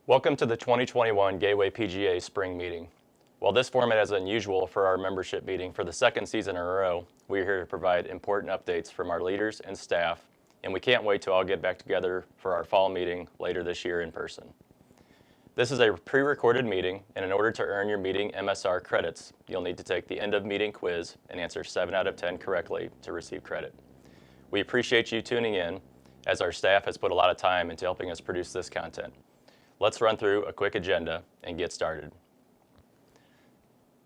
Welcome to the 2021 Gateway PGA Spring Meeting. While this format is unusual for our membership meeting for the second season in a row, we are here to provide important updates from our leaders and staff, and we can't wait to all get back together for our fall meeting later this year in person. This is a pre-recorded meeting, and in order to earn your meeting MSR credits, you'll need to take the end of meeting quiz and answer 7 out of 10 correctly to receive credit. We appreciate you tuning in, as our staff has put a lot of time into helping us produce this content. Let's run through a quick agenda and get started.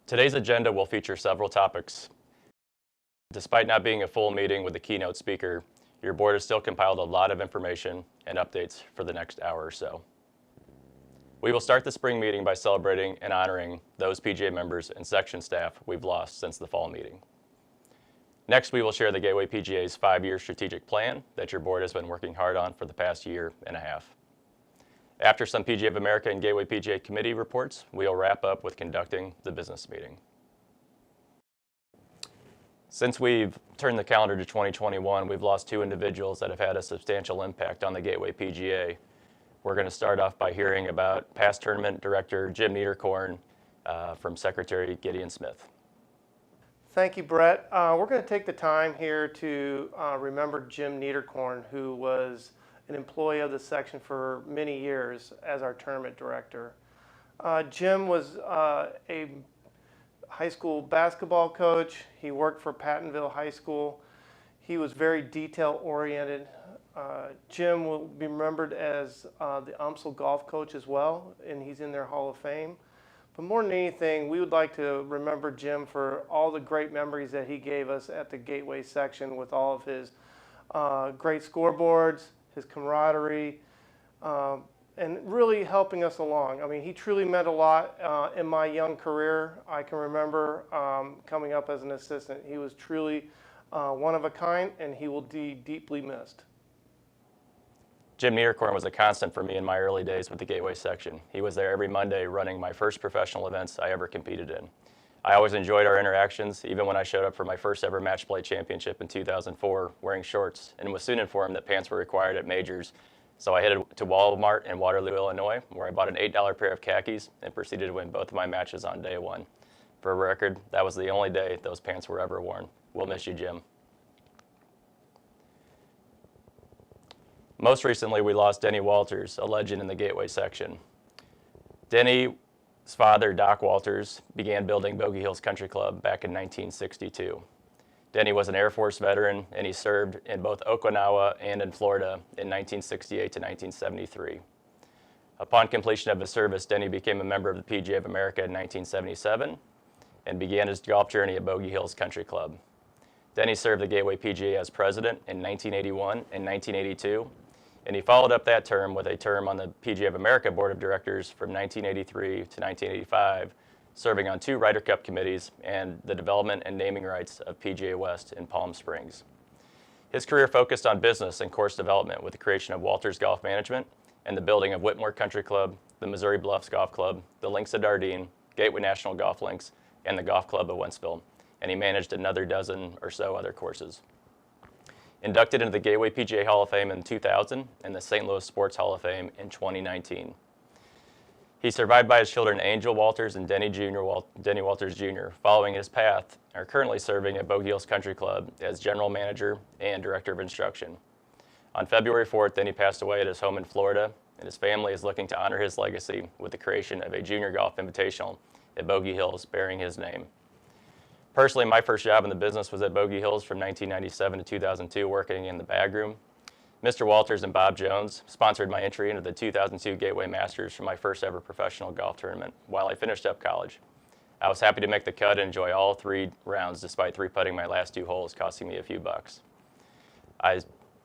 Today's agenda will feature several topics. Despite not being a full meeting with the keynote speaker, your board has still compiled a lot of information and updates for the next hour or so. We will start the spring meeting by celebrating and honoring those PGA members and section staff we've lost since the fall meeting. Next, we will share the Gateway PGA's 5-year strategic plan that your board has been working hard on for the past year and a half. After some PGA of America and Gateway PGA committee reports, we will wrap up with conducting the business meeting. Since we've turned the calendar to 2021, we've lost 2 individuals that have had a substantial impact on the Gateway PGA. We're going to start off by hearing about past tournament director Jim Nearkorn from Secretary Gideon Smith. Thank you, Brett. We're going to take the time here to remember Jim Nearkorn, who was an employee of the section for many years as our tournament director. Jim was a high school basketball coach. He worked for Pattonville High School. He was very detail-oriented. Jim will be remembered as the UMSL golf coach as well, and he's in their Hall of Fame. But more than anything, we would like to remember Jim for all the great memories that he gave us at the Gateway section with all of his great scoreboards, his camaraderie, and really helping us along. I mean, he truly meant a lot in my young career. I can remember coming up as an assistant. He was truly one of a kind, and he will be deeply missed. Jim Nearkorn was a constant for me in my early days with the Gateway section. He was there every Monday running my first professional events I ever competed in. I always enjoyed our interactions, even when I showed up for my first ever match play championship in 2004 wearing shorts, and was soon informed that pants were required at majors. So I headed to Walmart in Waterloo, Illinois, where I bought an $8 pair of khakis and proceeded to win both of my matches on day 1. For a record, that was the only day those pants were ever worn. We'll miss you, Jim. Most recently, we lost Denny Walters, a legend in the Gateway section. Denny's father, Doc Walters, began building Bogey Hills Country Club back in 1962. Denny was an Air Force veteran, and he served in both Okinawa and in Florida in 1968 to 1973. Upon completion of his service, Denny became a member of the PGA of America in 1977 and began his golf journey at Bogey Hills Country Club. Denny served the Gateway PGA as president in 1981 and 1982, and he followed up that term with a term on the PGA of America Board of Directors from 1983 to 1985, serving on 2 Ryder Cup committees and the development and naming rights of PGA West in Palm Springs. His career focused on business and course development with the creation of Walters Golf Management and the building of Whitmore Country Club, the Missouri Bluffs Golf Club, the Links of Dardenne, Gateway National Golf Links, and the Golf Club of Wentzville, and he managed another dozen or so other courses. Inducted into the Gateway PGA Hall of Fame in 2000 and the St. Louis Sports Hall of Fame in 2019. He's survived by his children Angel Walters and Denny Walters Jr. Following his path, are currently serving at Bogey Hills Country Club as general manager and director of instruction. On February 4th, Denny passed away at his home in Florida, and his family is looking to honor his legacy with the creation of a junior golf invitational at Bogey Hills bearing his name. Personally, my first job in the business was at Bogey Hills from 1997 to 2002, working in the bag room. Mr. Walters and Bob Jones sponsored my entry into the 2002 Gateway Masters for my first ever professional golf tournament while I finished up college. I was happy to make the cut and enjoy all 3 rounds despite 3-putting my last 2 holes, costing me a few bucks. I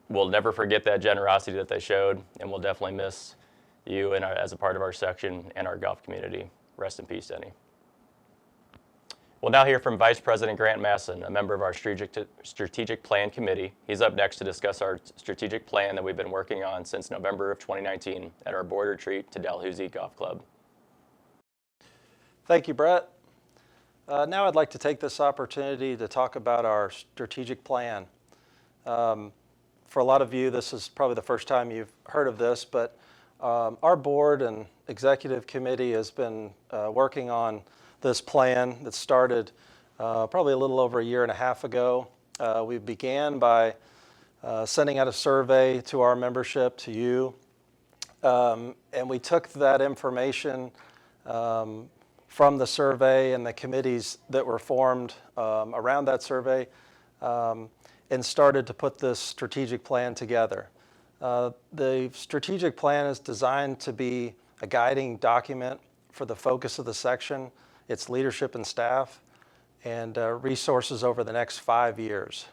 will never forget that generosity that they showed, and will definitely miss you as a part of our section and our golf community. Rest in peace, Denny. We'll now hear from Vice President Grant Masson, a member of our Strategic Plan Committee. He's up next to discuss our strategic plan that we've been working on since November of 2019 at our board retreat to Dalhousie Golf Club. Thank you, Brett. Now I'd like to take this opportunity to talk about our strategic plan. For a lot of you, this is probably the first time you've heard of this, but Our board and executive committee has been working on this plan that started probably a little over a year and a half ago. We began by sending out a survey to our membership, to you, and we took that information from the survey and the committees that were formed around that survey and started to put this strategic plan together. The strategic plan is designed to be a guiding document for the focus of the section, its leadership and staff, and resources over the next 5 years.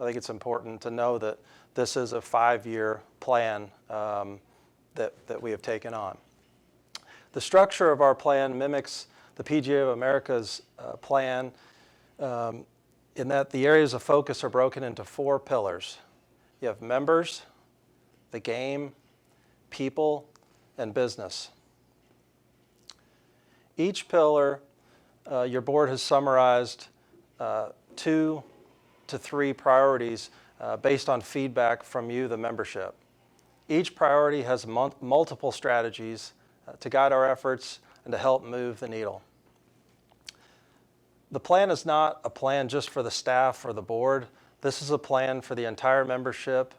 I think it's important to know that this is a 5-year plan that we have taken on. The structure of our plan mimics the PGA of America's plan in that the areas of focus are broken into 4 pillars. You have members, the game, people, and business. Each pillar, your board has summarized 2 to 3 priorities based on feedback from you, the membership. Each priority has multiple strategies to guide our efforts and to help move the needle. The plan is not a plan just for the staff or the board. This is a plan for the entire membership,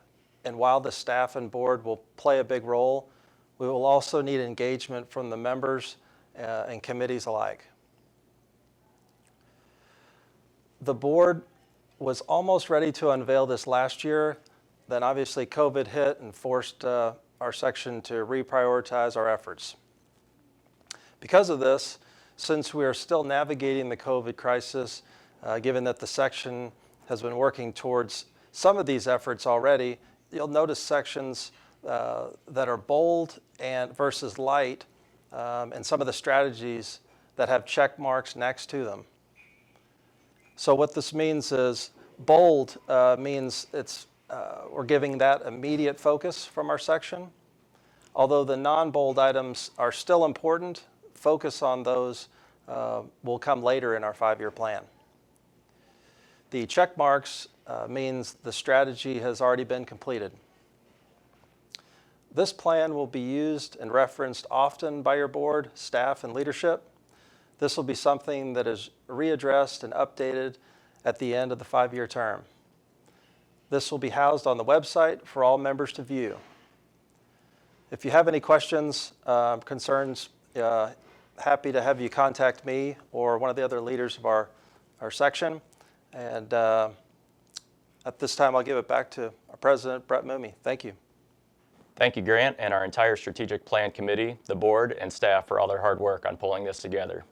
and while the staff and board will play a big role, we will also need engagement from the members and committees alike. The board was almost ready to unveil this last year, then obviously COVID hit and forced our section to reprioritize our efforts. Because of this, since we are still navigating the COVID crisis, given that the section has been working towards some of these efforts already, you'll notice sections that are bold and versus light, and some of the strategies that have check marks next to them. So what this means is bold means we're giving that immediate focus from our section. Although the non-bold items are still important, focus on those will come later in our 5-year plan. The check marks means the strategy has already been completed. This plan will be used and referenced often by your board, staff, and leadership. This will be something that is readdressed and updated at the end of the 5-year term. This will be housed on the website for all members to view. If you have any questions, concerns, happy to have you contact me or one of the other leaders of our section. And at this time, I'll give it back to our president, Brett Moomey. Thank you. Thank you, Grant, and our entire strategic plan committee, the board, and staff for all their hard work on pulling this together.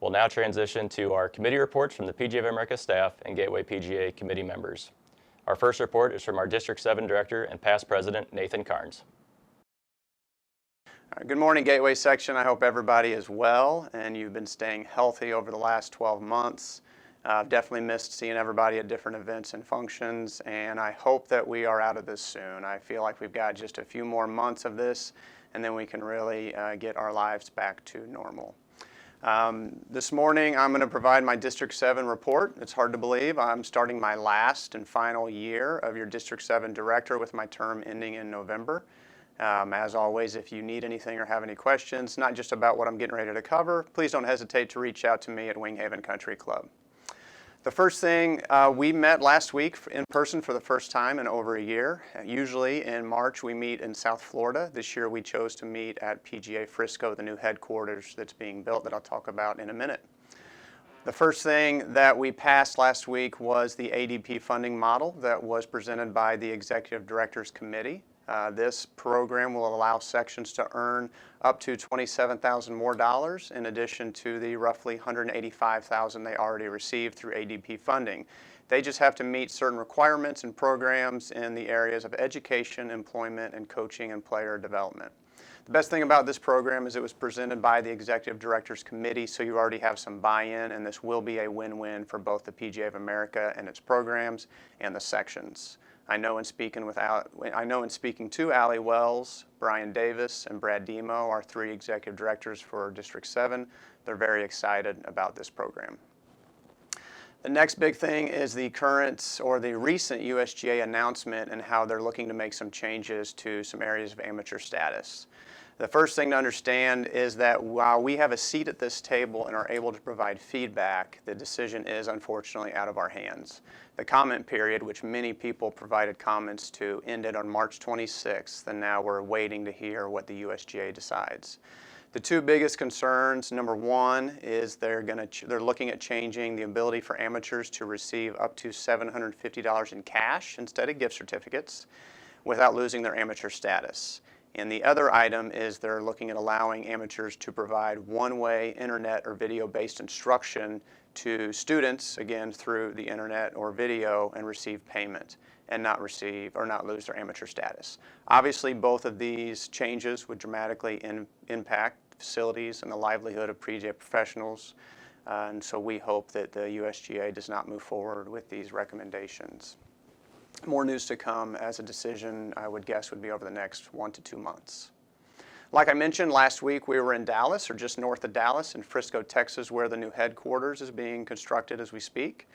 We'll now transition to our committee reports from the PGA of America staff and Gateway PGA committee members. Our first report is from our District 7 Director and past President, Nathan Carnes. Good morning, Gateway section. I hope everybody is well and you've been staying healthy over the last 12 months. I've definitely missed seeing everybody at different events and functions, and I hope that we are out of this soon. I feel like we've got just a few more months of this, and then we can really get our lives back to normal. This morning, I'm going to provide my District 7 report. It's hard to believe. I'm starting my last and final year of your District 7 Director with my term ending in November. As always, if you need anything or have any questions, not just about what I'm getting ready to cover, please don't hesitate to reach out to me at Winghaven Country Club. The first thing, we met last week in person for the first time in over a year. Usually in March we meet in South Florida. This year we chose to meet at PGA Frisco, the new headquarters that's being built that I'll talk about in a minute. The first thing that we passed last week was the Adp Funding Model that was presented by the Executive Directors Committee. This program will allow sections to earn up to $27,000 more in addition to the roughly $185,000 they already received through ADP funding. They just have to meet certain requirements and programs in the areas of education, employment, and coaching and player development. The best thing about this program is it was presented by the Executive Directors Committee, so you already have some buy-in, and this will be a win-win for both the PGA of America and its programs and the sections. I know in speaking to Allie Wells, Brian Davis, and Brad Demo, our 3 executive directors for District 7, they're very excited about this program. The next big thing is the current or the recent USGA announcement and how they're looking to make some changes to some areas of amateur status. The first thing to understand is that while we have a seat at this table and are able to provide feedback, the decision is unfortunately out of our hands. The comment period, which many people provided comments to, ended on March 26th, and now we're waiting to hear what the USGA decides. The two biggest concerns, number one, is they're looking at changing the ability for amateurs to receive up to $750 in cash instead of gift certificates without losing their amateur status. And the other item is they're looking at allowing amateurs to provide one-way internet or video-based instruction to students, again, through the internet or video, and receive payment and not lose their amateur status. Obviously, both of these changes would dramatically impact facilities and the livelihood of PGA professionals, and so we hope that the USGA does not move forward with these recommendations. More news to come, as a decision I would guess would be over the next 1 to 2 months. Like I mentioned, last week we were in Dallas, or just north of Dallas, in Frisco, Texas, where the new headquarters is being constructed as we speak.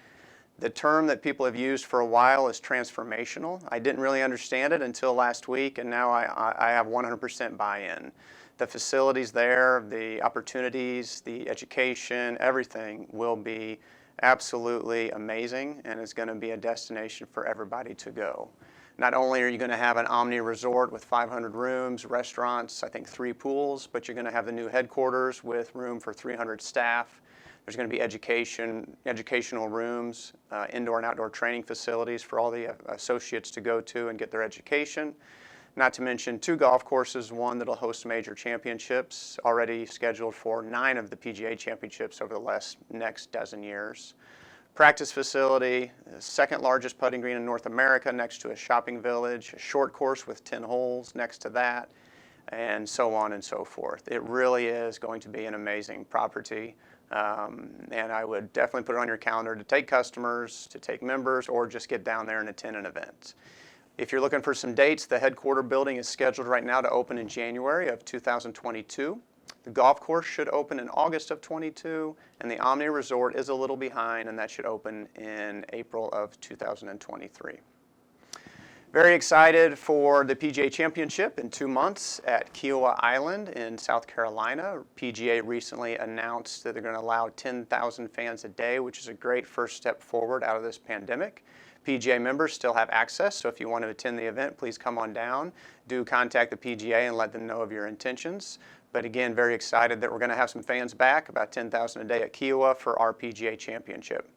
The term that people have used for a while is transformational. I didn't really understand it until last week, and now I have 100% buy-in. The facilities there, the opportunities, the education, everything will be absolutely amazing, and it's going to be a destination for everybody to go. Not only are you going to have an omni resort with 500 rooms, restaurants, I think 3 pools, but you're going to have the new headquarters with room for 300 staff. There's going to be educational rooms, indoor and outdoor training facilities for all the associates to go to and get their education. Not to mention 2 golf courses, one that'll host major championships, already scheduled for 9 of the PGA championships over the next dozen years. Practice facility, the 2nd largest putting green in North America next to a shopping village, a short course with 10 holes next to that, and so on and so forth. It really is going to be an amazing property, and I would definitely put it on your calendar to take customers, to take members, or just get down there and attend an event. If you're looking for some dates, the headquarter building is scheduled right now to open in January of 2022. The golf course should open in August of 22, and the Omni Resort is a little behind, and that should open in April of 2023. Very excited for the PGA Championship in 2 months at Kiowa Island in South Carolina. PGA recently announced that they're going to allow 10,000 fans a day, which is a great first step forward out of this pandemic. PGA members still have access, so if you want to attend the event, please come on down. Do contact the PGA and let them know of your intentions. But again, very excited that we're going to have some fans back, about 10,000 a day at Kiowa for our PGA Championship.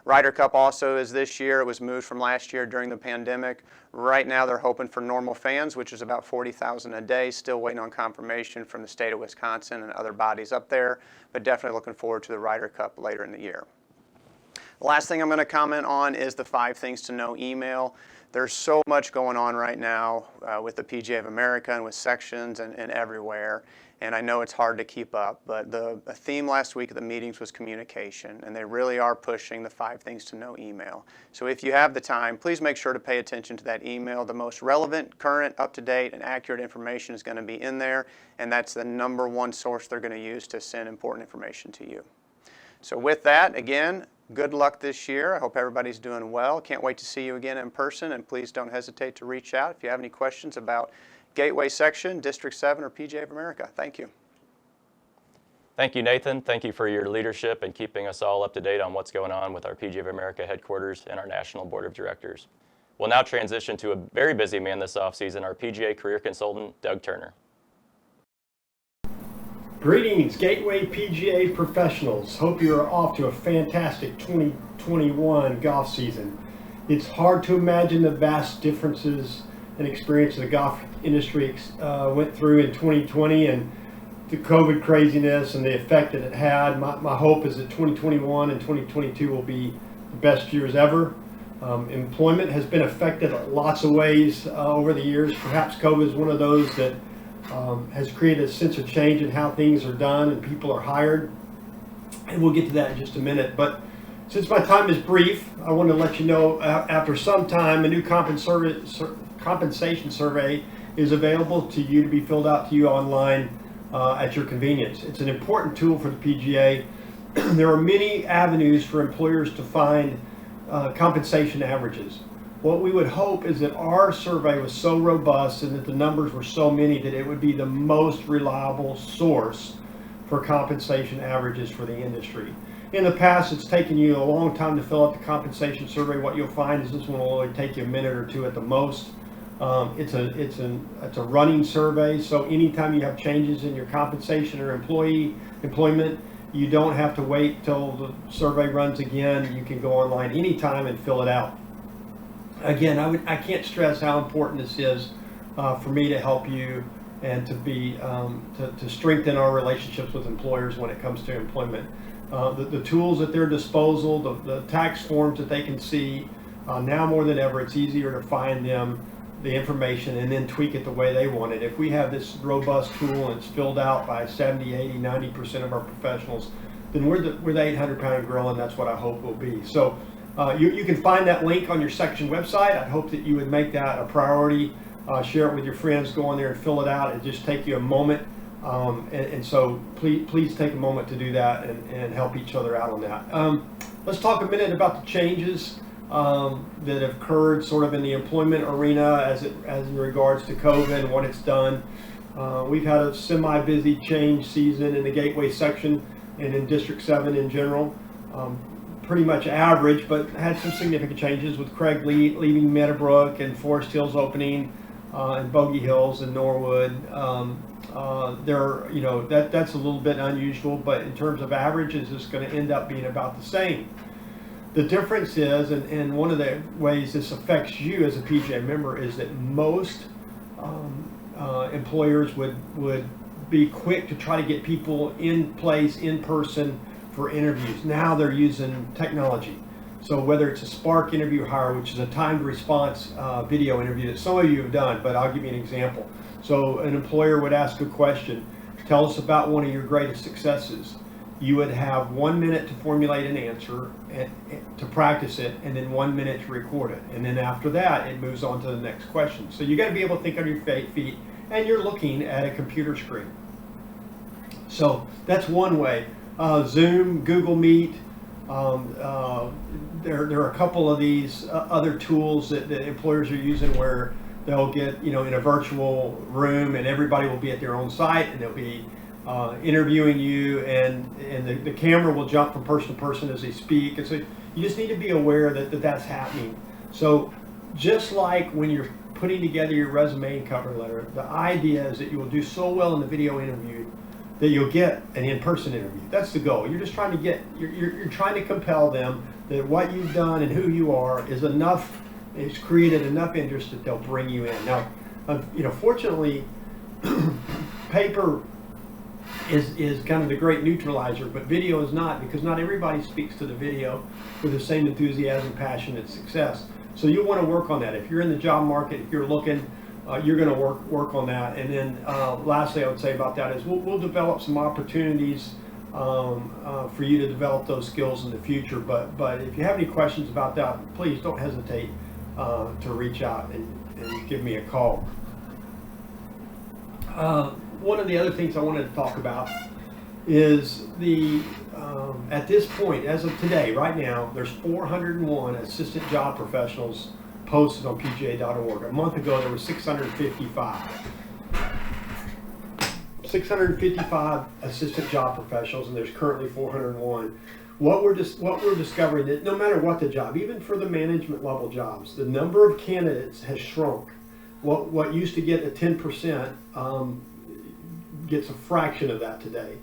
Ryder Cup also is this year. It was moved from last year during the pandemic. Right now they're hoping for normal fans, which is about 40,000 a day. Still waiting on confirmation from the state of Wisconsin and other bodies up there, but definitely looking forward to the Ryder Cup later in the year. The last thing I'm going to comment on is the 5 Things to Know email. There's so much going on right now with the PGA of America and with sections and everywhere. And I know it's hard to keep up, but the theme last week at the meetings was communication, and they really are pushing the 5 Things to Know email. So if you have the time, please make sure to pay attention to that email. The most relevant, current, up-to-date, and accurate information is going to be in there, and that's the #1 source they're going to use to send important information to you. So with that, again, good luck this year. I hope everybody's doing well. Can't wait to see you again in person, and please don't hesitate to reach out if you have any questions about Gateway Section, District 7, or PGA of America. Thank you. Thank you, Nathan. Thank you for your leadership and keeping us all up to date on what's going on with our PGA of America headquarters and our National Board of Directors. We'll now transition to a very busy man this offseason, our PGA career consultant, Doug Turner. Greetings, Gateway PGA professionals. Hope you are off to a fantastic 2021 golf season. It's hard to imagine the vast differences and experience the golf industry went through in 2020 and the COVID craziness and the effect that it had. My hope is that 2021 and 2022 will be the best years ever. Employment has been affected lots of ways over the years. Perhaps COVID is one of those that has created a sense of change in how things are done and people are hired. And we'll get to that in just a minute. But since my time is brief, I want to let you know after some time, a new compensation survey is available to you to be filled out to you online at your convenience. It's an important tool for the PGA there are many avenues for employers to find compensation averages. What we would hope is that our survey was so robust and that the numbers were so many that it would be the most reliable source for compensation averages for the industry. In the past, it's taken you a long time to fill out the compensation survey. What you'll find is this one will only take you a minute or two at the most. It's a running survey, so anytime you have changes in your compensation or employment, you don't have to wait till the survey runs again. You can go online anytime and fill it out. Again, I can't stress how important this is for me to help you and to be to strengthen our relationships with employers when it comes to employment. The tools at their disposal, the tax forms that they can see, now more than ever, it's easier to find them the information and then tweak it the way they want it. If we have this robust tool and it's filled out by 70, 80, 90% of our professionals, then we're the 800-pound gorilla, and that's what I hope will be. So you can find that link on your section website. I hope that you would make that a priority. Share it with your friends, go on there and fill it out. It just take you a moment. And so please take a moment to do that and help each other out on that. Let's talk a minute about the changes that have occurred sort of in the employment arena as in regards to COVID and what it's done. We've had a semi-busy change season in the Gateway section and in District 7 in general. Pretty much average, but had some significant changes with Craig leaving Meadowbrook and Forest Hills opening and Bogey Hills and Norwood. That's a little bit unusual, but in terms of averages, it's going to end up being about the same. The difference is, and one of the ways this affects you as a PGA member, is that most employers would be quick to try to get people in place, in person, for interviews. Now they're using technology. So whether it's a Spark interview hire, which is a timed response video interview that some of you have done, but I'll give you an example. So an employer would ask a question, tell us about one of your greatest successes. You would have 1 minute to formulate an answer, and to practice it, and then 1 minute to record it. And then after that, it moves on to the next question. So you got to be able to think on your feet, and you're looking at a computer screen. So that's one way. Zoom, Google Meet, there are a couple of these other tools that employers are using where they'll get, in a virtual room and everybody will be at their own site and they'll be interviewing you, and the camera will jump from person to person as they speak. And so you just need to be aware that that's happening. So just like when you're putting together your resume and cover letter, the idea is that you will do so well in the video interview that you'll get an in-person interview. That's the goal. You're just trying to you're trying to compel them that what you've done and who you are is enough, it's created enough interest that they'll bring you in. Now, fortunately, paper is kind of the great neutralizer, but video is not, because not everybody speaks to the video with the same enthusiasm, passion, and success. So you want to work on that. If you're in the job market, if you're looking, you're going to work on that. And then lastly, I would say about that is we'll develop some opportunities for you to develop those skills in the future. But if you have any questions about that, please don't hesitate to reach out and give me a call. One of the other things I wanted to talk about is at this point, as of today, right now, there's 401 assistant job professionals posted on PGA.org. A month ago, there were 655. 655 assistant job professionals, and there's currently 401. What we're discovering that no matter what the job, even for the management level jobs, the number of candidates has shrunk. What used to get a 10% gets a fraction of that today.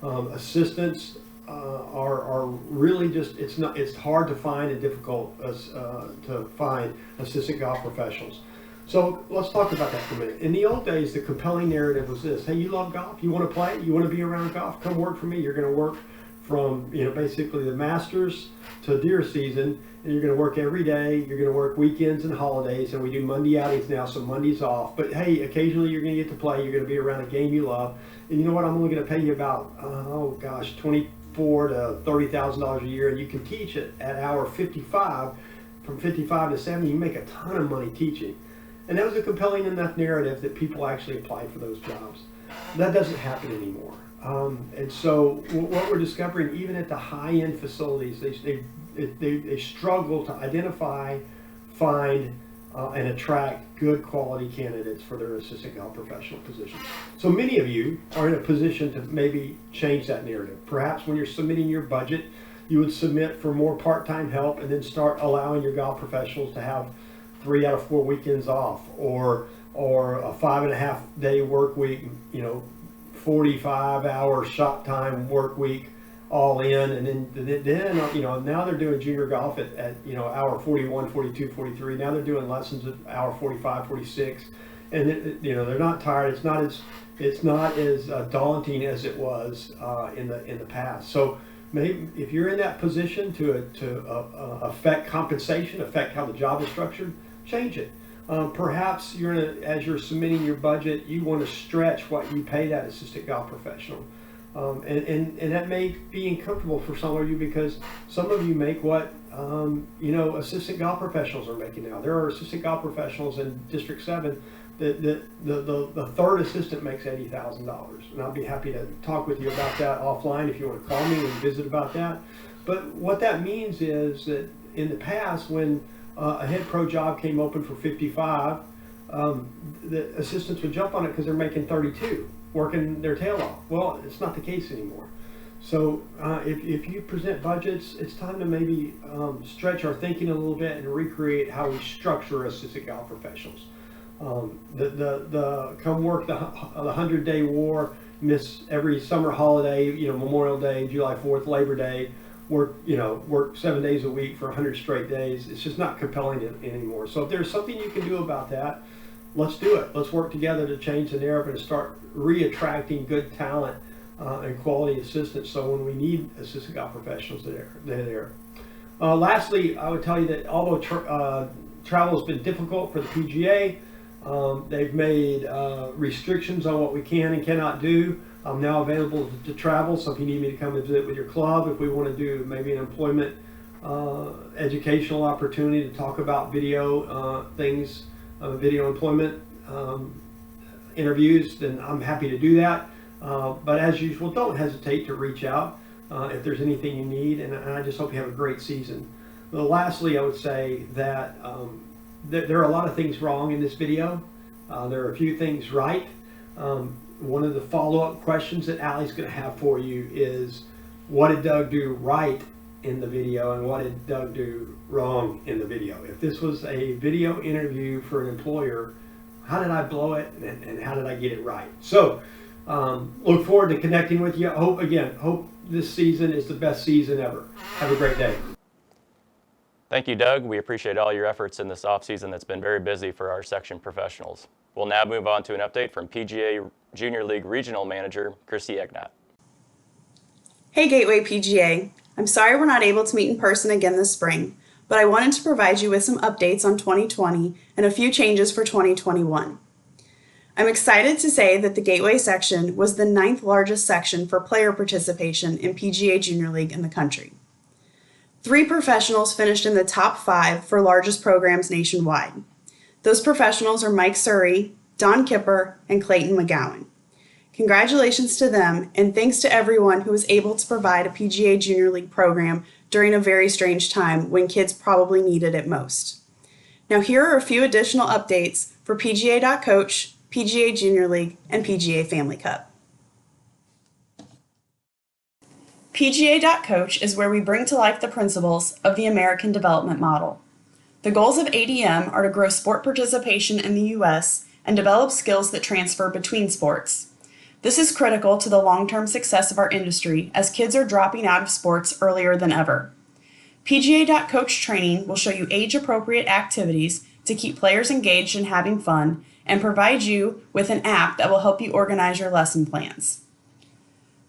Assistants are really just, it's hard to find and difficult to find assistant golf professionals. So let's talk about that for a minute. In the old days, the compelling narrative was this: hey, you love golf, you want to play, you want to be around golf, come work for me. You're going to work from basically the Masters to deer season, and you're going to work every day. You're going to work weekends and holidays, and we do Monday outings now, so Monday's off. But hey, occasionally you're going to get to play. You're going to be around a game you love, and you know what? I'm only going to pay you about $24,000 to $30,000 a year, and you can teach it at hour 55. From 55 to 70, you make a ton of money teaching. And that was a compelling enough narrative that people actually applied for those jobs. That doesn't happen anymore. And so what we're discovering, even at the high-end facilities, they struggle to identify, find, and attract good quality candidates for their assistant golf professional positions. So many of you are in a position to maybe change that narrative. Perhaps when you're submitting your budget, you would submit for more part-time help and then start allowing your golf professionals to have 3 out of 4 weekends off, or a 5.5 day work week, 45-hour shot time work week all in, and then now they're doing junior golf at hour 41, 42, 43. Now they're doing lessons at hour 45, 46, and they're not tired. It's not as daunting as it was in the past. So maybe if you're in that position to affect compensation, affect how the job is structured, change it. Perhaps as you're submitting your budget, you want to stretch what you pay that assistant golf professional. And that may be uncomfortable for some of you, because some of you make what assistant golf professionals are making now. There are assistant golf professionals in District 7 the third assistant makes $80,000, and I'll be happy to talk with you about that offline if you want to call me and visit about that. But what that means is that in the past, when a head pro job came open for 55, the assistants would jump on it because they're making 32, working their tail off. Well, it's not the case anymore. So if you present budgets, it's time to maybe stretch our thinking a little bit and recreate how we structure assistant golf professionals. The come work the 100-day war, miss every summer holiday, Memorial Day, July 4th, Labor Day, work 7 days a week for 100 straight days. It's just not compelling anymore. So if there's something you can do about that, let's do it. Let's work together to change the narrative and start re-attracting good talent and quality assistants, so when we need assistant golf professionals, they're there. Lastly, I would tell you that although travel has been difficult for the PGA, they've made restrictions on what we can and cannot do. I'm now available to travel, so if you need me to come and visit with your club, if we want to do maybe an employment educational opportunity to talk about video things, video employment interviews, then I'm happy to do that. But as usual, don't hesitate to reach out if there's anything you need, and I just hope you have a great season. Well, lastly, I would say that there are a lot of things wrong in this video. There are a few things right. One of the follow-up questions that Allie's going to have for you is, what did Doug do right in the video, and what did Doug do wrong in the video? If this was a video interview for an employer, how did I blow it, and how did I get it right? So look forward to connecting with you. Hope this season is the best season ever. Have a great day. Thank you, Doug. We appreciate all your efforts in this offseason that's been very busy for our section professionals. We'll now move on to an update from PGA Junior League Regional Manager, Christy Egnott. Hey Gateway PGA, I'm sorry we're not able to meet in person again this spring, but I wanted to provide you with some updates on 2020 and a few changes for 2021. I'm excited to say that the Gateway section was the 9th largest section for player participation in PGA Junior League in the country. 3 professionals finished in the top 5 for largest programs nationwide. Those professionals are Mike Surrey, Don Kipper, and Clayton McGowan. Congratulations to them, and thanks to everyone who was able to provide a PGA Junior League program during a very strange time when kids probably needed it most. Now here are a few additional updates for Pga Coach, PGA Junior League, and PGA Family Cup. Pga Coach is where we bring to life the principles of the American Development Model. The goals of ADM are to grow sport participation in the U.S. and develop skills that transfer between sports. This is critical to the long-term success of our industry as kids are dropping out of sports earlier than ever. Pga Coach Training will show you age-appropriate activities to keep players engaged and having fun, and provide you with an app that will help you organize your lesson plans.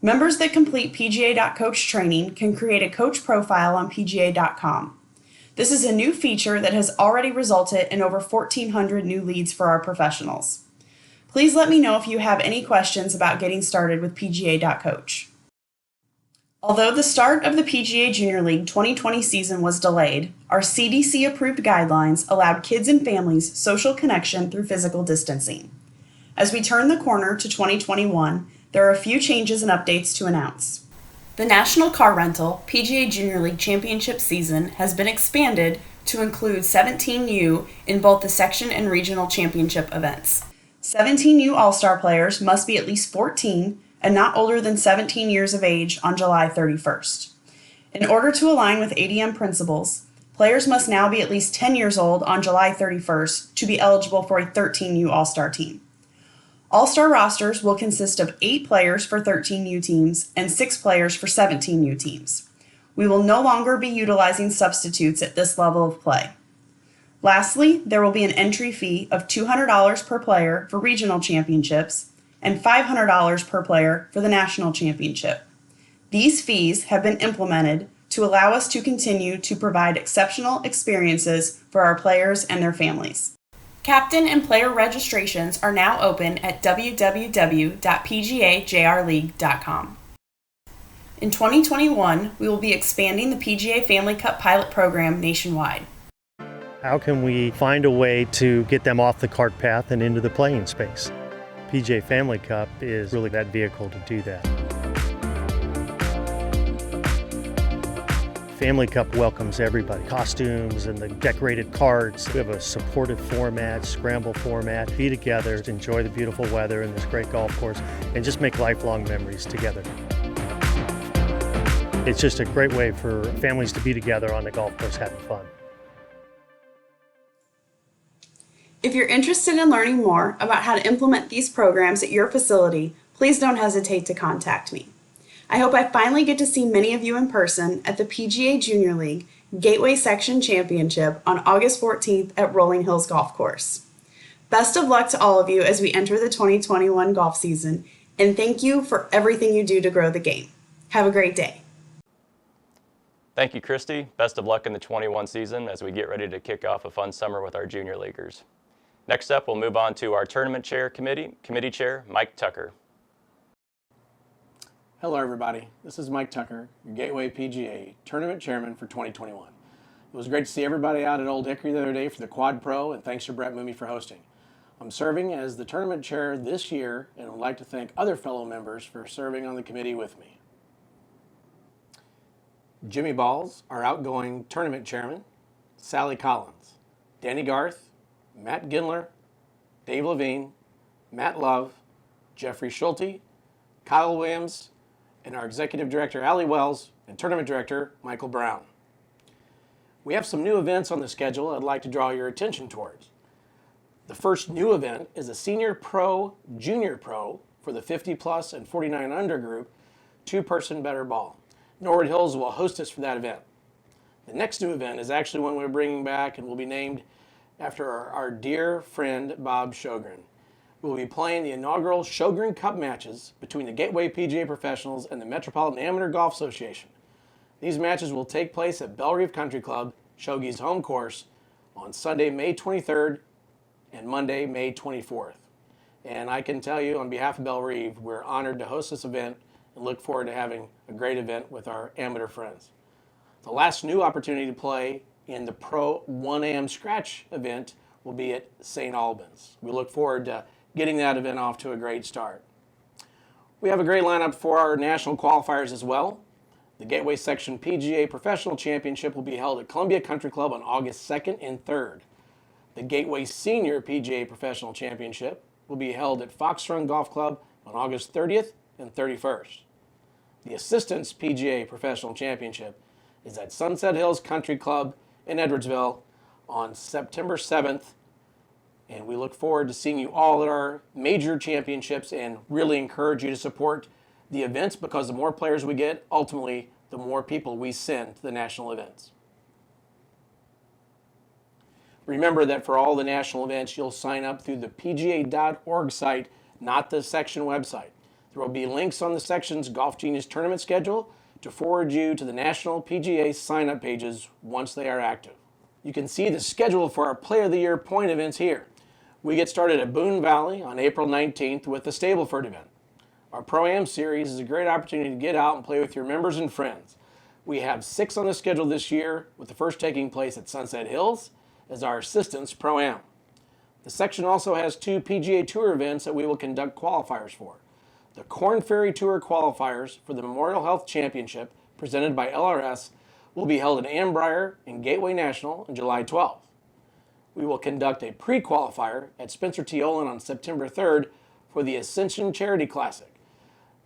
Members that complete Pga Coach Training can create a coach profile on PGA.com. This is a new feature that has already resulted in over 1,400 new leads for our professionals. Please let me know if you have any questions about getting started with Pga Coach. Although the start of the PGA Junior League 2020 season was delayed, our CDC-approved guidelines allowed kids and families social connection through physical distancing. As we turn the corner to 2021, there are a few changes and updates to announce. The National Car Rental PGA Junior League Championship season has been expanded to include 17U in both the section and regional championship events. 17U All-Star players must be at least 14 and not older than 17 years of age on July 31st. In order to align with ADM principles, players must now be at least 10 years old on July 31st to be eligible for a 13U All-Star team. All-Star rosters will consist of 8 players for 13U teams and 6 players for 17U teams. We will no longer be utilizing substitutes at this level of play. Lastly, there will be an entry fee of $200 per player for regional championships and $500 per player for the national championship. These fees have been implemented to allow us to continue to provide exceptional experiences for our players and their families. Captain and player registrations are now open at www.pgajrleague.com. In 2021, we will be expanding the PGA Family Cup pilot program nationwide. How can we find a way to get them off the cart path and into the playing space? PGA Family Cup is really that vehicle to do that. Family Cup welcomes everybody. Costumes and the decorated carts. We have a supportive format, scramble format. Be together, enjoy the beautiful weather and this great golf course, and just make lifelong memories together. It's just a great way for families to be together on the golf course having fun. If you're interested in learning more about how to implement these programs at your facility, please don't hesitate to contact me. I hope I finally get to see many of you in person at the PGA Junior League Gateway Section Championship on August 14th at Rolling Hills Golf Course. Best of luck to all of you as we enter the 2021 golf season, and thank you for everything you do to grow the game. Have a great day. Thank you, Christy. Best of luck in the 21 season as we get ready to kick off a fun summer with our junior leaguers. Next up, we'll move on to our Tournament Chair Committee Chair, Mike Tucker. Hello everybody, this is Mike Tucker, your Gateway PGA Tournament Chairman for 2021. It was great to see everybody out at Old Hickory the other day for the Quad Pro, and thanks to Brett Mooney for hosting. I'm serving as the Tournament Chair this year, and would like to thank other fellow members for serving on the committee with me. Jimmy Balls, our outgoing Tournament Chairman, Sally Collins, Danny Garth, Matt Gindler, Dave Levine, Matt Love, Jeffrey Schulte, Kyle Williams, and our Executive Director, Allie Wells, and Tournament Director, Michael Brown. We have some new events on the schedule I'd like to draw your attention towards. The first new event is a Senior Pro, Junior Pro for the 50 plus and 49 under group, 2-person better ball. Norwood Hills will host us for that event. The next new event is actually one we're bringing back and will be named after our dear friend, Bob Shogun. We'll be playing the inaugural Shogun Cup Matches between the Gateway PGA Professionals and the Metropolitan Amateur Golf Association. These matches will take place at Belle Reve Country Club, Shogi's home course, on Sunday, May 23rd and Monday, May 24th. And I can tell you on behalf of Belle Reve, we're honored to host this event and look forward to having a great event with our amateur friends. The last new opportunity to play in the Pro 1AM Scratch event will be at St. Albans. We look forward to getting that event off to a great start. We have a great lineup for our national qualifiers as well. The Gateway Section PGA Professional Championship will be held at Columbia Country Club on August 2nd and 3rd. The Gateway Senior PGA Professional Championship will be held at Fox Run Golf Club on August 30th and 31st. The Assistants PGA Professional Championship is at Sunset Hills Country Club in Edwardsville on September 7th. And we look forward to seeing you all at our major championships and really encourage you to support the events, because the more players we get, ultimately, the more people we send to the national events. Remember that for all the national events, you'll sign up through the PGA.org site, not the section website. There will be links on the section's Golf Genius tournament schedule to forward you to the national PGA sign-up pages once they are active. You can see the schedule for our Player of the Year point events here. We get started at Boone Valley on April 19th with the Stableford event. Our Pro-Am series is a great opportunity to get out and play with your members and friends. We have 6 on the schedule this year, with the first taking place at Sunset Hills as our Assistants Pro-Am. The section also has 2 PGA Tour events that we will conduct qualifiers for. The Korn Ferry Tour qualifiers for the Memorial Health Championship, presented by LRS, will be held at Ambrier and Gateway National on July 12th. We will conduct a pre-qualifier at Spencer T. Olin on September 3rd for the Ascension Charity Classic.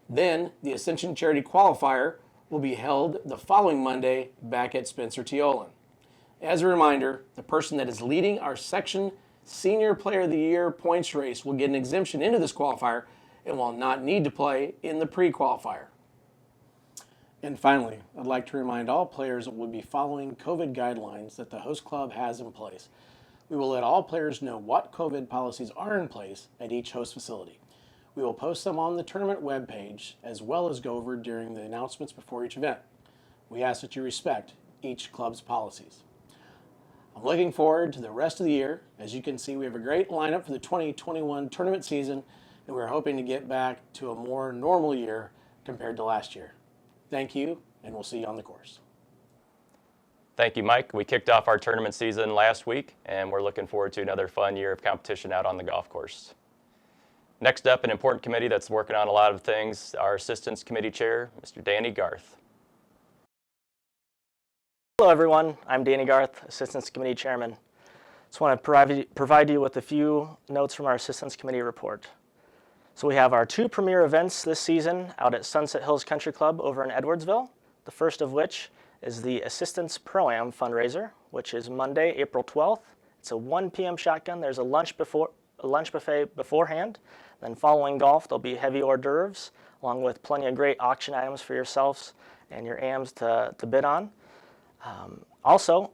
Then, the Ascension Charity Qualifier will be held the following Monday back at Spencer T. Olin. As a reminder, the person that is leading our section Senior Player of the Year points race will get an exemption into this qualifier and will not need to play in the pre-qualifier. And finally, I'd like to remind all players that we'll be following COVID guidelines that the host club has in place. We will let all players know what COVID policies are in place at each host facility. We will post them on the tournament webpage as well as go over during the announcements before each event. We ask that you respect each club's policies. I'm looking forward to the rest of the year. As you can see, we have a great lineup for the 2021 tournament season, and we're hoping to get back to a more normal year compared to last year. Thank you, and we'll see you on the course. Thank you, Mike. We kicked off our tournament season last week, and we're looking forward to another fun year of competition out on the golf course. Next up, an important committee that's working on a lot of things, our Assistance Committee Chair, Mr. Danny Garth. Hello everyone, I'm Danny Garth, Assistance Committee Chairman. Just want to provide you with a few notes from our Assistance Committee report. So we have our two premier events this season out at Sunset Hills Country Club over in Edwardsville, the first of which is the Assistance Pro-Am fundraiser, which is Monday, April 12th. It's a 1 p.m. shotgun. There's a lunch buffet beforehand. Then following golf, there'll be heavy hors d'oeuvres, along with plenty of great auction items for yourselves and your AMs to bid on. Also,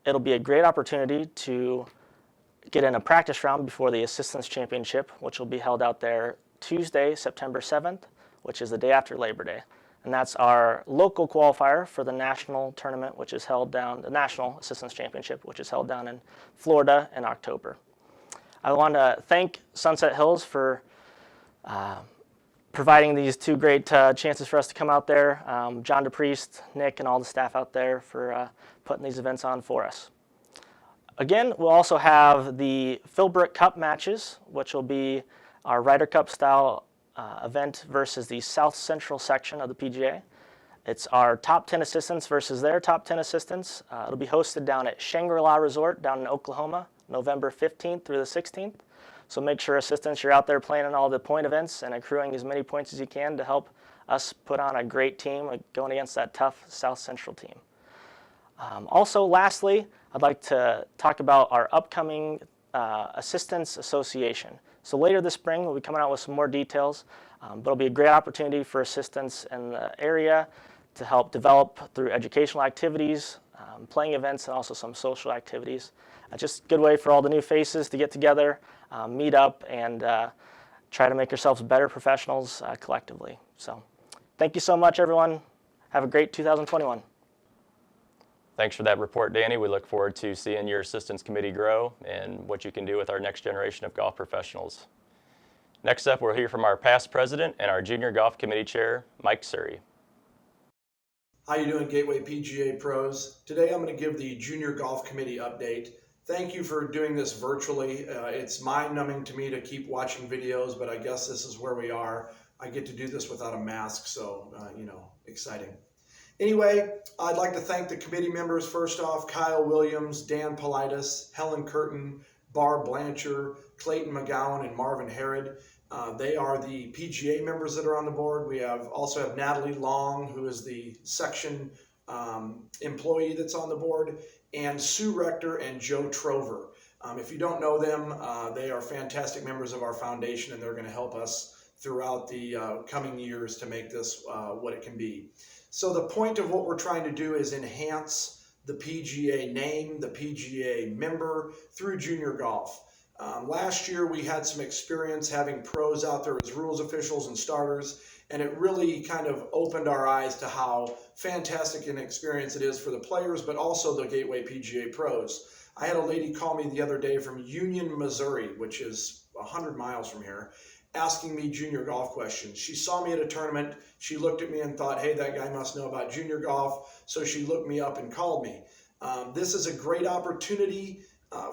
it'll be a great opportunity to get in a practice round before the Assistance Championship, which will be held out there Tuesday, September 7th, which is the day after Labor Day. And that's our local qualifier for the national tournament, which is held down, the National Assistance Championship, which is held down in Florida in October. I want to thank Sunset Hills for providing these two great chances for us to come out there. John DePriest, Nick, and all the staff out there for putting these events on for us. Again, we'll also have the Philbrook Cup Matches, which will be our Ryder Cup style event versus the South Central section of the PGA. It's our top 10 assistants versus their top 10 assistants. It'll be hosted down at Shangri-La Resort down in Oklahoma, November 15th through the 16th. So make sure, assistants, you're out there playing in all the point events and accruing as many points as you can to help us put on a great team going against that tough South Central team. Also, lastly, I'd like to talk about our upcoming Assistants Association. So later this spring, we'll be coming out with some more details, but it'll be a great opportunity for assistants in the area to help develop through educational activities, playing events, and also some social activities. Just a good way for all the new faces to get together, meet up, and try to make yourselves better professionals collectively. So thank you so much, everyone. Have a great 2021. Thanks for that report, Danny. We look forward to seeing your Assistance Committee grow and what you can do with our next generation of golf professionals. Next up, we'll hear from our past president and our Junior Golf Committee Chair, Mike Surrey. How you doing, Gateway PGA pros? Today I'm going to give the Junior Golf Committee update. Thank you for doing this virtually. It's mind-numbing to me to keep watching videos, but I guess this is where we are. I get to do this without a mask, so, exciting. Anyway, I'd like to thank the committee members. First off, Kyle Williams, Dan Politis, Helen Curtin, Barb Blanchard, Clayton McGowan, and Marvin Herod. They are the PGA members that are on the board. We also have Natalie Long, who is the section employee that's on the board, and Sue Rector and Joe Trover. If you don't know them, they are fantastic members of our foundation, and they're going to help us throughout the coming years to make this what it can be. So the point of what we're trying to do is enhance the PGA name, the PGA member through junior golf. Last year we had some experience having pros out there as rules officials and starters, and it really kind of opened our eyes to how fantastic an experience it is for the players, but also the Gateway PGA pros. I had a lady call me the other day from Union, Missouri, which is 100 miles from here, asking me junior golf questions. She saw me at a tournament. She looked at me and thought, hey, that guy must know about junior golf. So she looked me up and called me. This is a great opportunity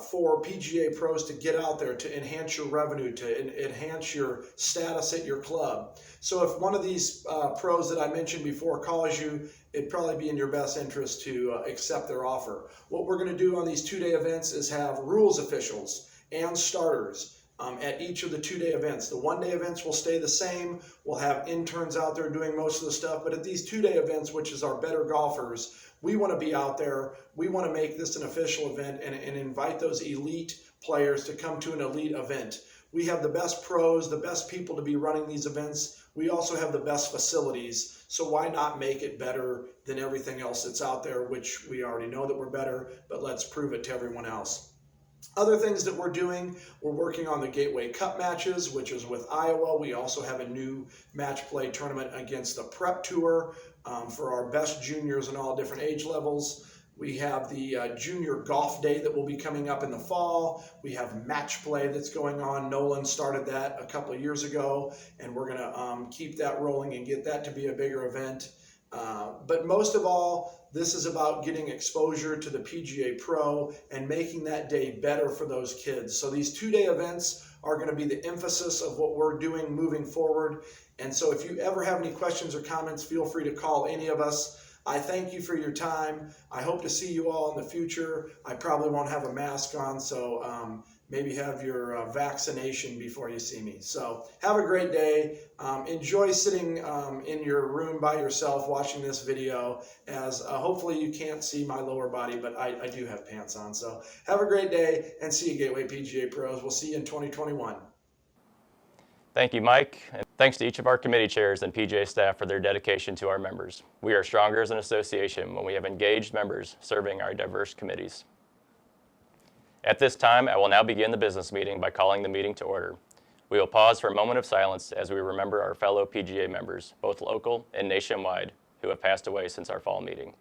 for PGA pros to get out there, to enhance your revenue, to enhance your status at your club. So if one of these pros that I mentioned before calls you, it'd probably be in your best interest to accept their offer. What we're going to do on these two-day events is have rules officials and starters at each of the two-day events. The one-day events will stay the same. We'll have interns out there doing most of the stuff, but at these two-day events, which is our better golfers, we want to be out there. We want to make this an official event and invite those elite players to come to an elite event. We have the best pros, the best people to be running these events. We also have the best facilities. So why not make it better than everything else that's out there, which we already know that we're better, but let's prove it to everyone else. Other things that we're doing, we're working on the Gateway Cup Matches, which is with Iowa. We also have a new match play tournament against the Prep Tour for our best juniors in all different age levels. We have the Junior Golf Day that will be coming up in the fall. We have match play that's going on. Nolan started that a couple of years ago, and we're going to keep that rolling and get that to be a bigger event. But most of all, this is about getting exposure to the PGA Pro and making that day better for those kids. So these two-day events are going to be the emphasis of what we're doing moving forward. And so if you ever have any questions or comments, feel free to call any of us. I thank you for your time. I hope to see you all in the future. I probably won't have a mask on, so maybe have your vaccination before you see me. So have a great day. Enjoy sitting in your room by yourself watching this video, as hopefully you can't see my lower body, but I do have pants on. So have a great day and see you, Gateway PGA Pros. We'll see you in 2021. Thank you, Mike, and thanks to each of our committee chairs and PGA staff for their dedication to our members. We are stronger as an association when we have engaged members serving our diverse committees. At this time, I will now begin the business meeting by calling the meeting to order. We will pause for a moment of silence as we remember our fellow PGA members, both local and nationwide, who have passed away since our fall meeting.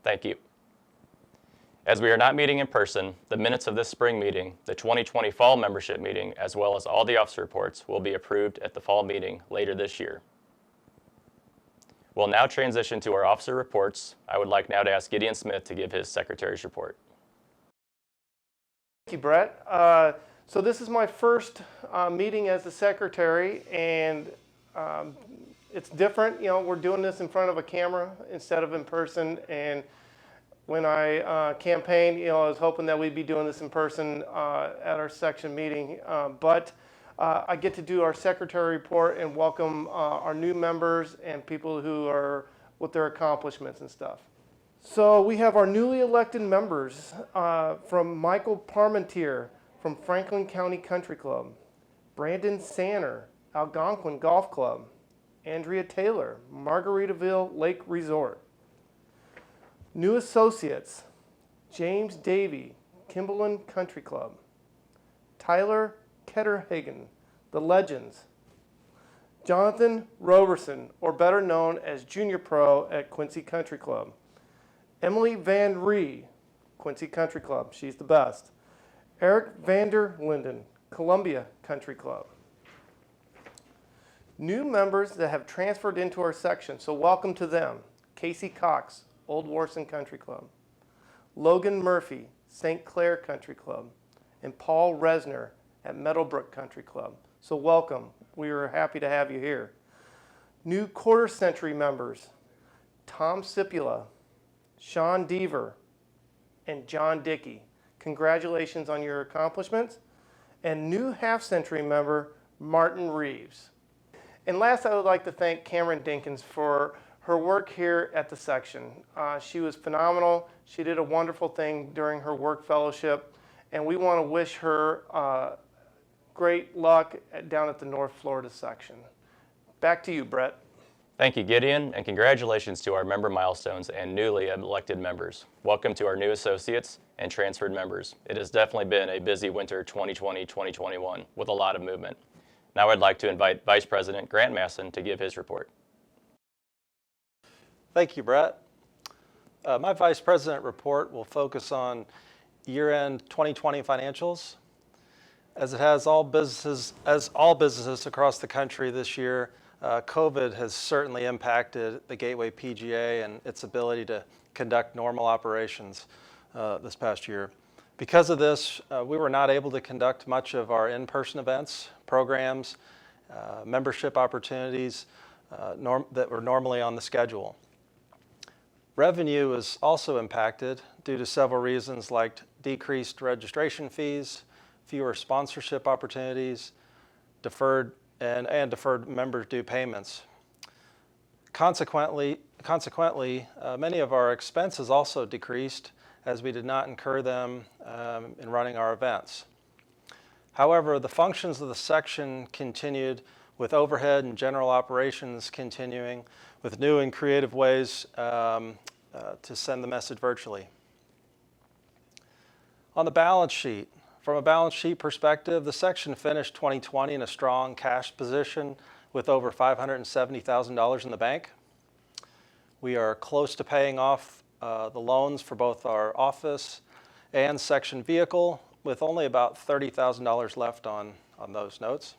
Thank you. As we are not meeting in person, the minutes of this spring meeting, the 2020 fall membership meeting, as well as all the officer reports will be approved at the fall meeting later this year. We'll now transition to our officer reports. I would like now to ask Gideon Smith to give his secretary's report. Thank you, Brett. So this is my first meeting as the secretary, and it's different. You know, we're doing this in front of a camera instead of in person. And when I campaigned, you know, I was hoping that we'd be doing this in person at our section meeting. But I get to do our secretary report and welcome our new members and people who are with their accomplishments and stuff. So we have our newly elected members from Michael Parmentier from Franklin County Country Club, Brandon Sanner, Algonquin Golf Club, Andrea Taylor, Margaritaville Lake Resort. New associates, James Davey, Kimberlin Country Club, Tyler Ketterhagen, the Legends, Jonathan Roberson, or better known as Junior Pro at Quincy Country Club, Emily Van Ree, Quincy Country Club, she's the best, Eric Vander Linden, Columbia Country Club. New members that have transferred into our section, so welcome to them. Casey Cox, Old Warson Country Club, Logan Murphy, St. Clair Country Club, and Paul Resner at Meadowbrook Country Club. So welcome. We are happy to have you here. New quarter century members, Tom Cipula, Sean Deaver, and John Dickey. Congratulations on your accomplishments. And new half century member, Martin Reeves. And last, I would like to thank Cameron Dinkins for her work here at the section. She was phenomenal. She did a wonderful thing during her work fellowship, and we want to wish her great luck down at the North Florida section. Back to you, Brett. Thank you, Gideon, and congratulations to our member milestones and newly elected members. Welcome to our new associates and transferred members. It has definitely been a busy winter 2020-2021 with a lot of movement. Now I'd like to invite Vice President Grant Masson to give his report. Thank you, Brett. My Vice President report will focus on year-end 2020 financials. As it has all businesses across the country this year, COVID has certainly impacted the Gateway PGA and its ability to conduct normal operations this past year. Because of this, we were not able to conduct much of our in-person events, programs, membership opportunities that were normally on the schedule. Revenue is also impacted due to several reasons like decreased registration fees, fewer sponsorship opportunities, deferred member due payments. Consequently, many of our expenses also decreased as we did not incur them in running our events. However, the functions of the section continued, with overhead and general operations continuing with new and creative ways to send the message virtually. On the balance sheet, from a balance sheet perspective, the section finished 2020 in a strong cash position with over $570,000 in the bank. We are close to paying off the loans for both our office and section vehicle, with only about $30,000 left on those notes.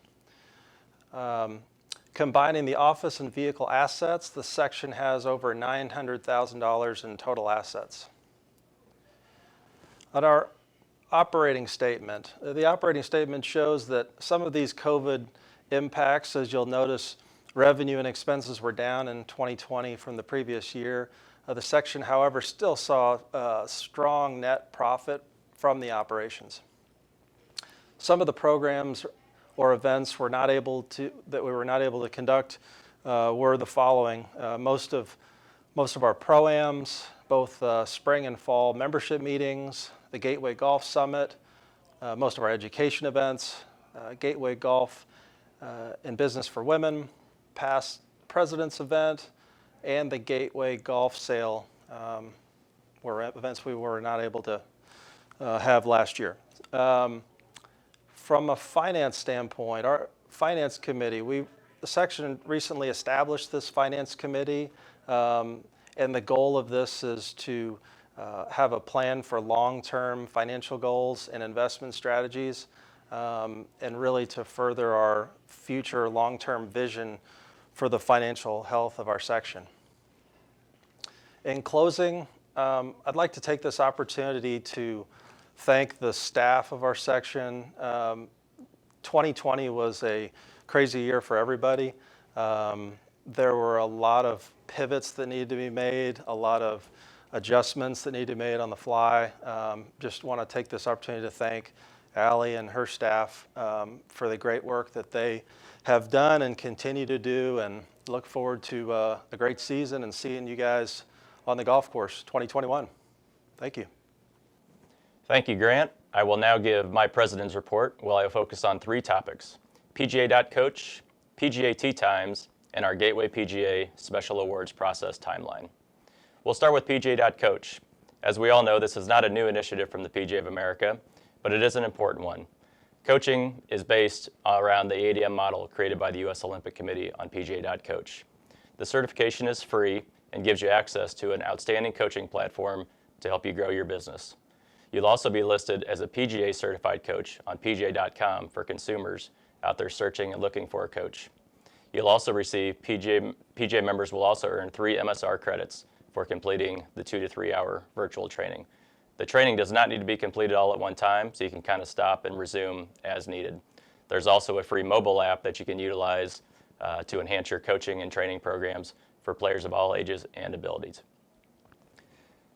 Combining the office and vehicle assets, the section has over $900,000 in total assets. On our operating statement, the operating statement shows that some of these COVID impacts, as you'll notice, revenue and expenses were down in 2020 from the previous year. The section, however, still saw a strong net profit from the operations. Some of the programs or events that we were not able to conduct were the following. Most of our pro-ams, both spring and fall membership meetings, the Gateway Golf Summit, most of our education events, Gateway Golf and Business for Women, past President's event, and the Gateway Golf Sale were events we were not able to have last year. From a finance standpoint, our finance committee, the section recently established this finance committee, and the goal of this is to have a plan for long-term financial goals and investment strategies, and really to further our future long-term vision for the financial health of our section. In closing, I'd like to take this opportunity to thank the staff of our section. 2020 was a crazy year for everybody. There were a lot of pivots that needed to be made, a lot of adjustments that needed to be made on the fly. Just want to take this opportunity to thank Allie and her staff for the great work that they have done and continue to do, and look forward to a great season and seeing you guys on the golf course 2021. Thank you. Thank you, Grant. I will now give my president's report, while I focus on 3 topics: Pga.Coach, PGA Tee Times, and our Gateway PGA Special Awards process timeline. We'll start with Pga.Coach. As we all know, this is not a new initiative from the PGA of America, but it is an important one. Coaching is based around the ADM model created by the U.S. Olympic Committee on Pga.Coach. The certification is free and gives you access to an outstanding coaching platform to help you grow your business. You'll also be listed as a PGA certified coach on PGA.com for consumers out there searching and looking for a coach. You'll also receive, PGA members will also earn 3 MSR credits for completing the 2 to 3 hour virtual training. The training does not need to be completed all at one time, so you can kind of stop and resume as needed. There's also a free mobile app that you can utilize to enhance your coaching and training programs for players of all ages and abilities.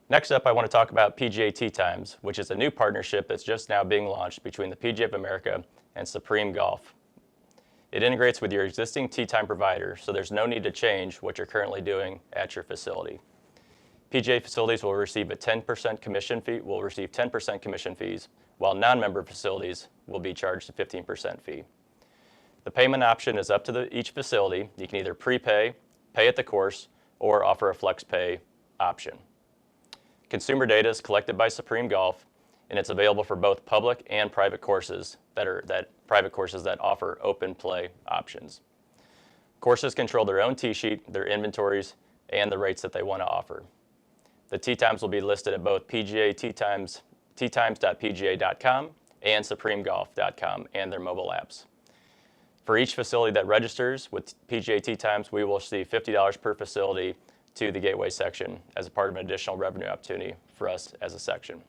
Next up, I want to talk about PGA Tee Times, which is a new partnership that's just now being launched between the PGA of America and Supreme Golf. It integrates with your existing tee time provider, so there's no need to change what you're currently doing at your facility. PGA facilities will receive a 10% commission fee, will receive 10% commission fees, while non-member facilities will be charged a 15% fee. The payment option is up to each facility. You can either prepay, pay at the course, or offer a flex pay option. Consumer data is collected by Supreme Golf, and it's available for both public and private courses that offer open play options. Courses control their own tee sheet, their inventories, and the rates that they want to offer. The tee times will be listed at both PGA Tee Times, teetimes.pga.com, and supremegolf.com and their mobile apps. For each facility that registers with PGA Tee Times, we will receive $50 per facility to the Gateway section as a part of an additional revenue opportunity for us as a section.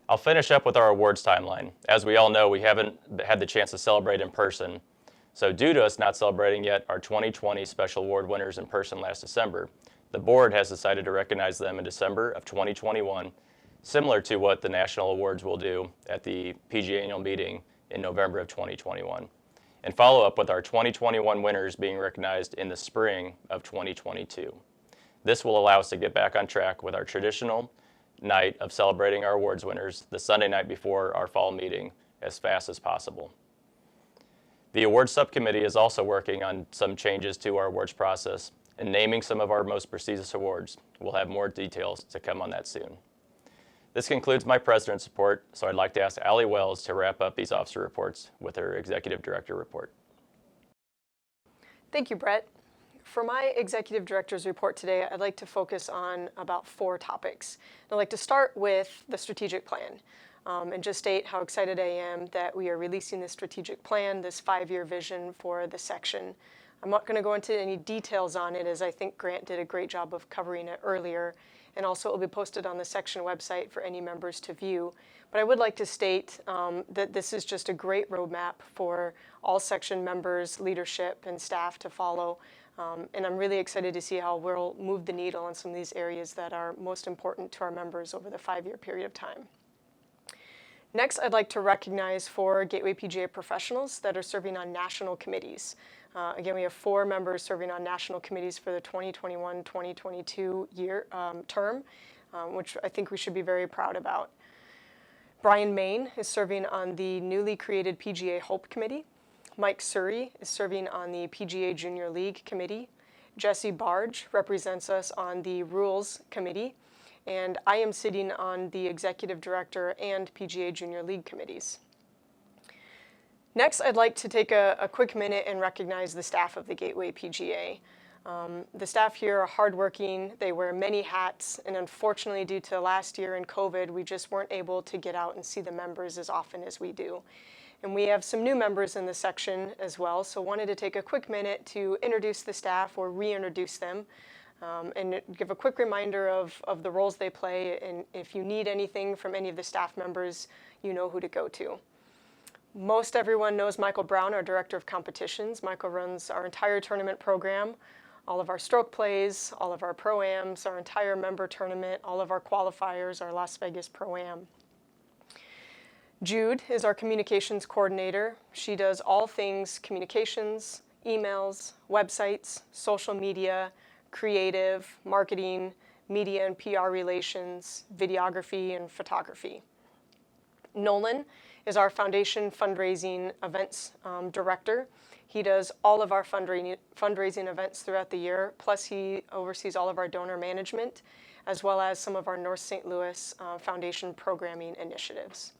I'll finish up with our awards timeline. As we all know, we haven't had the chance to celebrate in person. So due to us not celebrating yet our 2020 special award winners in person last December, the board has decided to recognize them in December of 2021, similar to what the national awards will do at the PGA annual meeting in November of 2021, and follow up with our 2021 winners being recognized in the spring of 2022. This will allow us to get back on track with our traditional night of celebrating our awards winners the Sunday night before our fall meeting as fast as possible. The awards subcommittee is also working on some changes to our awards process and naming some of our most prestigious awards. We'll have more details to come on that soon. This concludes my president's report, so I'd like to ask Allie Wells to wrap up these officer reports with her executive director report. Thank you, Brett. For my executive director's report today, I'd like to focus on about 4 topics. I'd like to start with the strategic plan and just state how excited I am that we are releasing this strategic plan, this 5-year vision for the section. I'm not going to go into any details on it, as I think Grant did a great job of covering it earlier, and also it will be posted on the section website for any members to view. But I would like to state that this is just a great roadmap for all section members, leadership, and staff to follow. And I'm really excited to see how we'll move the needle on some of these areas that are most important to our members over the 5-year period of time. Next, I'd like to recognize 4 Gateway PGA professionals that are serving on national committees. Again, we have 4 members serving on national committees for the 2021-2022 year term, which I think we should be very proud about. Brian Main is serving on the newly created PGA Hope Committee. Mike Surrey is serving on the PGA Junior League Committee. Jesse Barge represents us on the Rules Committee. And I am sitting on the Executive Director and PGA Junior League committees. Next, I'd like to take a quick minute and recognize the staff of the Gateway PGA. The staff here are hardworking, they wear many hats, and unfortunately due to last year and COVID, we just weren't able to get out and see the members as often as we do. And we have some new members in the section as well, so wanted to take a quick minute to introduce the staff or reintroduce them. And give a quick reminder of the roles they play, and if you need anything from any of the staff members, you know who to go to. Most everyone knows Michael Brown, our Director of Competitions. Michael runs our entire tournament program, all of our stroke plays, all of our Pro-Ams, our entire member tournament, all of our qualifiers, our Las Vegas Pro-Am. Jude is our communications coordinator. She does all things communications, emails, websites, social media, creative, marketing, media and PR relations, videography, and photography. Nolan is our foundation fundraising events director. He does all of our fundraising events throughout the year, plus he oversees all of our donor management, as well as some of our North St. Louis foundation programming initiatives.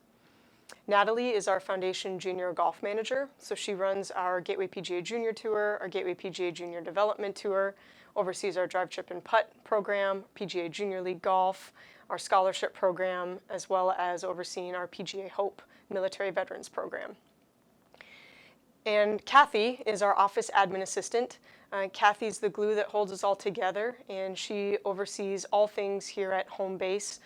Natalie is our foundation junior golf manager, so she runs our Gateway PGA Junior Tour, our Gateway PGA Junior Development Tour, oversees our drive, chip, and putt program, PGA Junior League Golf, our scholarship program, as well as overseeing our PGA Hope Military Veterans Program. And Kathy is our office admin assistant. Kathy's the glue that holds us all together, and she oversees all things here at home base,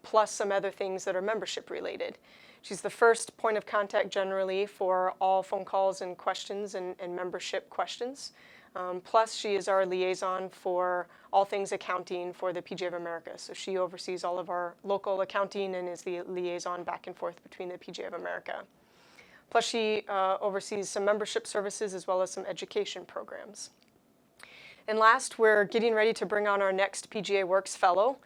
plus some other things that are membership related. She's the first point of contact generally for all phone calls and questions and membership questions. Plus, she is our liaison for all things accounting for the PGA of America. So she oversees all of our local accounting and is the liaison back and forth between the PGA of America. Plus, she oversees some membership services as well as some education programs. And last, we're getting ready to bring on our next Pga Works Fellow.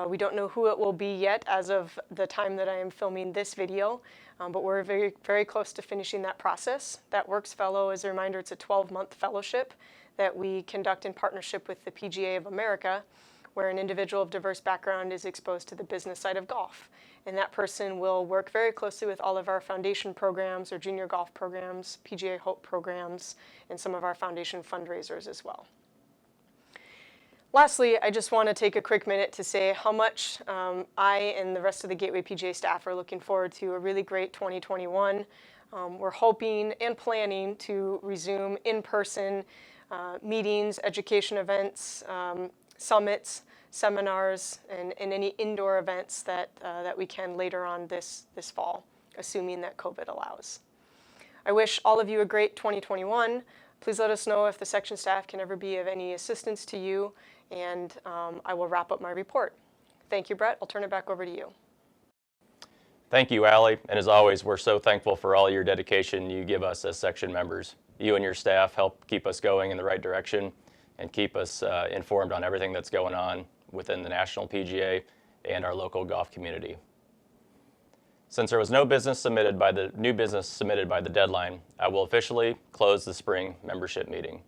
We don't know who it will be yet as of the time that I am filming this video, but we're very, very close to finishing that process. That Works Fellow, as a reminder, it's a 12-month fellowship that we conduct in partnership with the PGA of America, where an individual of diverse background is exposed to the business side of golf. And that person will work very closely with all of our foundation programs, our junior golf programs, PGA Hope programs, and some of our foundation fundraisers as well. Lastly, I just want to take a quick minute to say how much I and the rest of the Gateway PGA staff are looking forward to a really great 2021. We're hoping and planning to resume in-person meetings, education events, summits, seminars, and any indoor events that we can later on this fall, assuming that COVID allows. I wish all of you a great 2021. Please let us know if the section staff can ever be of any assistance to you, and I will wrap up my report. Thank you, Brett. I'll turn it back over to you. Thank you, Allie, and as always, we're so thankful for all your dedication you give us as section members. You and your staff help keep us going in the right direction and keep us informed on everything that's going on within the National PGA and our local golf community. Since there was no business submitted by the new business submitted by the deadline, I will officially close the spring membership meeting.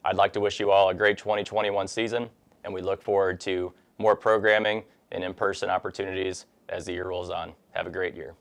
I'd like to wish you all a great 2021 season, and we look forward to more programming and in-person opportunities as the year rolls on. Have a great year.